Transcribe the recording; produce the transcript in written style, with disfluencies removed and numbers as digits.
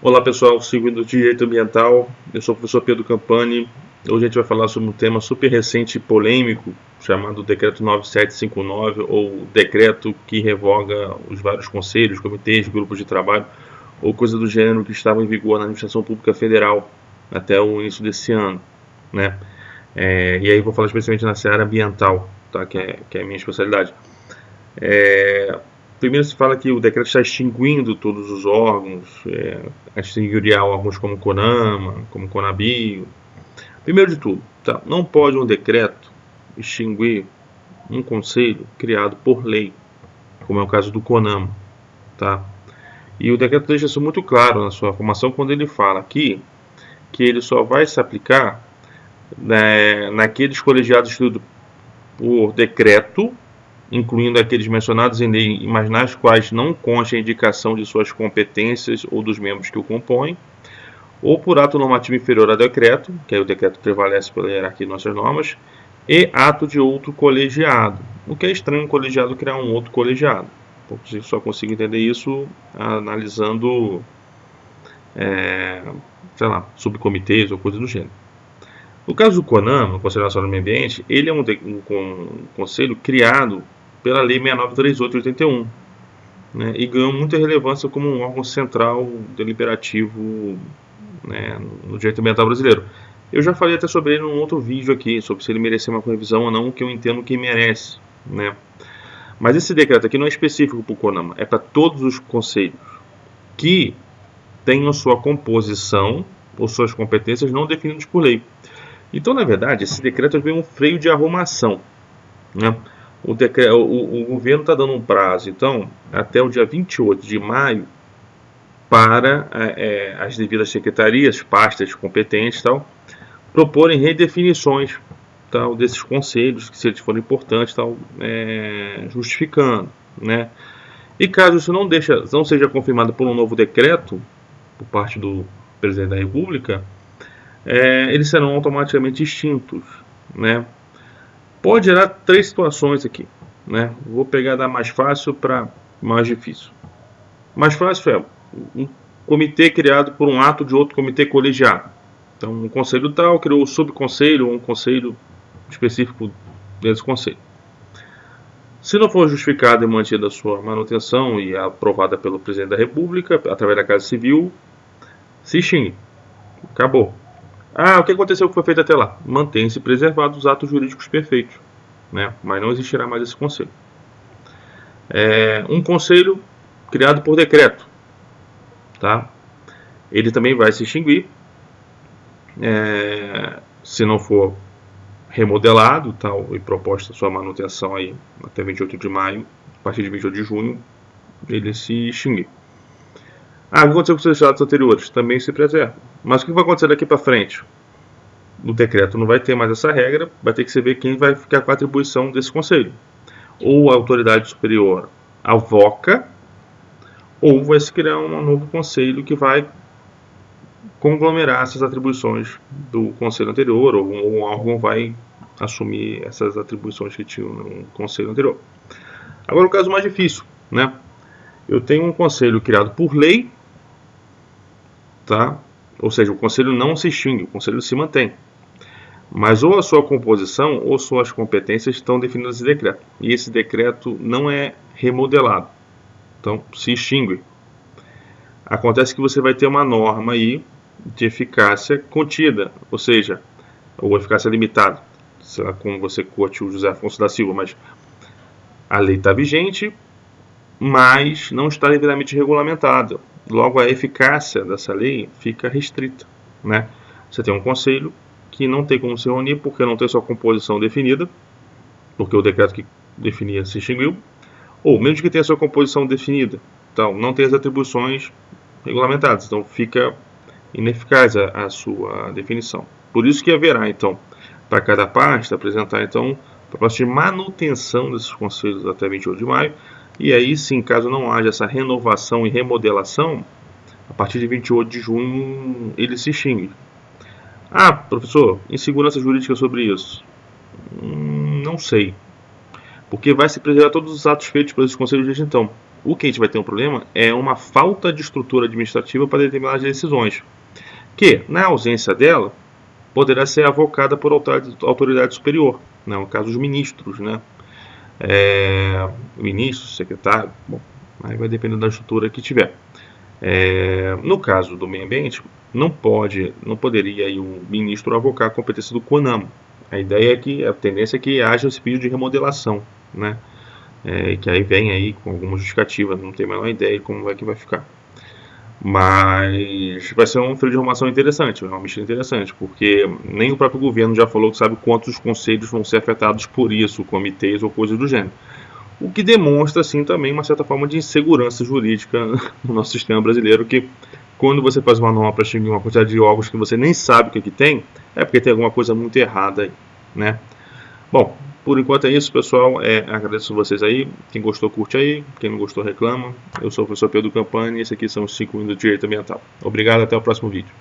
Olá pessoal, seguindo Direito Ambiental, eu sou o professor Pedro Campani. Hoje a gente vai falar sobre um tema super recente e polêmico, chamado Decreto 9759, ou Decreto que revoga os vários conselhos, comitês, grupos de trabalho, ou coisa do gênero que estava em vigor na Administração Pública Federal até o início desse ano, né? E aí vou falar especialmente na área ambiental, tá? que é a minha especialidade. Primeiro se fala que o decreto está extinguindo todos os órgãos, extinguiria órgãos como CONAMA, como CONABio. Primeiro de tudo, tá? Não pode um decreto extinguir um conselho criado por lei, como é o caso do CONAMA, tá? E o decreto deixa isso muito claro na sua formação quando ele fala aqui que ele só vai se aplicar naqueles colegiados instituídos por decreto, incluindo aqueles mencionados em lei, mas nas quais não consta a indicação de suas competências ou dos membros que o compõem, ou por ato normativo inferior a decreto, que aí o decreto prevalece pela hierarquia de nossas normas, e ato de outro colegiado. O que é estranho um colegiado criar um outro colegiado. Você só consigo entender isso analisando, subcomitês ou coisa do gênero. No caso do CONAMA, o Conselho Nacional do Meio Ambiente, ele é um conselho criado pela Lei 6938 de 81, né, e ganhou muita relevância como um órgão central deliberativo, né, no direito ambiental brasileiro. Eu já falei até sobre ele num outro vídeo aqui, sobre se ele merecer uma revisão ou não, que eu entendo que merece, né. Mas esse decreto aqui não é específico para o CONAMA, é para todos os conselhos que tenham sua composição ou suas competências não definidas por lei. Então, na verdade, esse decreto é um freio de arrumação, né? O governo está dando um prazo, então, até o dia 28 de maio, para as devidas secretarias, pastas competentes, tal, proporem redefinições, tal, desses conselhos, que se eles forem importantes, tal, justificando, né? E caso isso não seja confirmado por um novo decreto, por parte do presidente da República, eles serão automaticamente extintos, né? Pode gerar três situações aqui, né? Vou pegar da mais fácil para mais difícil. Mais fácil é um comitê criado por um ato de outro comitê colegiado. Então, um conselho tal criou um subconselho ou um conselho específico desse conselho. Se não for justificada e mantida a sua manutenção e aprovada pelo presidente da República, através da Casa Civil, se extingue. Acabou. O que aconteceu que foi feito até lá? Mantém-se preservados os atos jurídicos perfeitos, né? Mas não existirá mais esse conselho. Um conselho criado por decreto, tá? Ele também vai se extinguir, se não for remodelado, tal, e proposta sua manutenção aí até 28 de maio, a partir de 28 de junho, ele se extinguir. O que aconteceu com os estados anteriores? Também se preserva. Mas o que vai acontecer daqui para frente? No decreto não vai ter mais essa regra, vai ter que se ver quem vai ficar com a atribuição desse conselho. Ou a autoridade superior avoca, ou vai se criar um novo conselho que vai conglomerar essas atribuições do conselho anterior, ou um órgão vai assumir essas atribuições que tinham no conselho anterior. Agora o caso mais difícil, né? Eu tenho um conselho criado por lei, tá? Ou seja, o conselho não se extingue, o conselho se mantém. Mas ou a sua composição ou suas competências estão definidas em decreto. E esse decreto não é remodelado. Então, se extingue. Acontece que você vai ter uma norma aí de eficácia contida, ou seja, ou eficácia limitada. Sei lá como você curte o José Afonso da Silva, mas a lei está vigente, mas não está devidamente regulamentada. Logo, a eficácia dessa lei fica restrita, né? Você tem um conselho que não tem como se reunir porque não tem sua composição definida, porque o decreto que definia se extinguiu, ou mesmo que tenha sua composição definida, então não tem as atribuições regulamentadas, então fica ineficaz a sua definição. Por isso que haverá, então, para cada pasta, apresentar, então, proposta de manutenção desses conselhos até 28 de maio, e aí sim, caso não haja essa renovação e remodelação, a partir de 28 de junho ele se extingue. Professor, insegurança jurídica sobre isso? Não sei. Porque vai se preservar todos os atos feitos por esses conselhos desde então. O que a gente vai ter um problema é uma falta de estrutura administrativa para determinadas decisões, que, na ausência dela, poderá ser avocada por autoridade superior, né? No caso, os ministros, né? Ministro, secretário, bom, aí vai depender da estrutura que tiver. No caso do meio ambiente, não poderia aí o ministro avocar a competência do CONAMA. A ideia é que a tendência é que haja esse pedido de remodelação, né? Que aí vem aí com alguma justificativa, não tenho a menor ideia de como é que vai ficar. Mas vai ser um freio de arrumação interessante, uma mexida interessante, porque nem o próprio governo já falou que sabe quantos conselhos vão ser afetados por isso, comitês ou coisas do gênero. O que demonstra, assim, também uma certa forma de insegurança jurídica no nosso sistema brasileiro, que quando você faz uma norma para extinguir uma quantidade de órgãos que você nem sabe o que tem, é porque tem alguma coisa muito errada aí, né? Bom, por enquanto é isso, pessoal. Agradeço vocês aí. Quem gostou, curte aí. Quem não gostou, reclama. Eu sou o professor Pedro Campani e esses aqui são os 5 minutos de direito ambiental. Obrigado, até o próximo vídeo.